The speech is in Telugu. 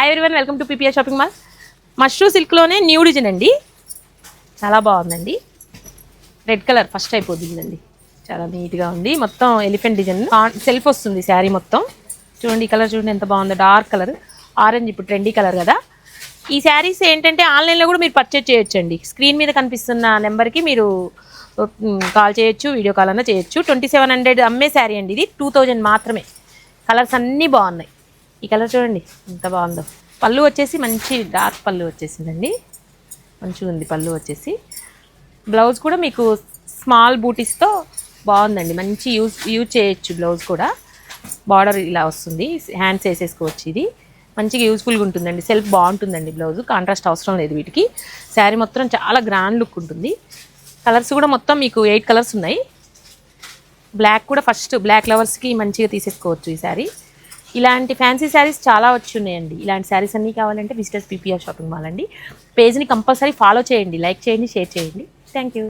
Hi everyone, welcome to PPR shopping mall. మష్రూ సిల్క్లోనే న్యూ డిజైన్ అండి, చాలా బాగుందండి. రెడ్ కలర్ ఫస్ట్ అయిపోద్ది ఇదండి, చాలా నీట్గా ఉంది. మొత్తం ఎలిఫెంట్ డిజైన్ సెల్ఫ్ వస్తుంది శారీ మొత్తం. చూడండి ఈ కలర్ చూడండి ఎంత బాగుందో, డార్క్ కలర్ ఆరెంజ్, ఇప్పుడు ట్రెండీ కలర్ కదా. ఈ శారీస్ ఏంటంటే ఆన్లైన్లో కూడా మీరు పర్చేజ్ చేయొచ్చండి. స్క్రీన్ మీద కనిపిస్తున్న నెంబర్కి మీరు కాల్ చేయొచ్చు, వీడియో కాల్ అన్నా చేయొచ్చు. 2700 అమ్మే శారీ అండి ఇది, 2000 మాత్రమే. కలర్స్ అన్నీ బాగున్నాయి. ఈ కలర్ చూడండి ఎంత బాగుందో. పళ్ళు వచ్చేసి మంచి డార్క్ పళ్ళు వచ్చేసిందండి, మంచిగా ఉంది పళ్ళు వచ్చేసి. బ్లౌజ్ కూడా మీకు స్మాల్ బూటీస్తో బాగుందండి, మంచి యూజ్ చేయొచ్చు. బ్లౌజ్ కూడా బార్డర్ ఇలా వస్తుంది, హ్యాండ్స్ వేసేసుకోవచ్చు. ఇది మంచిగా యూజ్ఫుల్గా ఉంటుందండి. సెల్ఫ్ బాగుంటుందండి. బ్లౌజ్ కాంట్రాస్ట్ అవసరం లేదు వీటికి. శారీ మొత్తం చాలా గ్రాండ్ లుక్ ఉంటుంది. కలర్స్ కూడా మొత్తం మీకు 8 కలర్స్ ఉన్నాయి. బ్లాక్ కూడా ఫస్ట్ బ్లాక్ లవర్స్కి మంచిగా తీసేసుకోవచ్చు ఈ శారీ. ఇలాంటి ఫ్యాన్సీ శారీస్ చాలా వచ్చి ఉన్నాయండి. ఇలాంటి శారీస్ అన్నీ కావాలంటే విజిటర్స్ పీపీఆర్ షాపింగ్ మాల్ అండి. పేజ్ని కంపల్సరీ ఫాలో చేయండి, లైక్ చేయండి, షేర్ చేయండి. Thank you.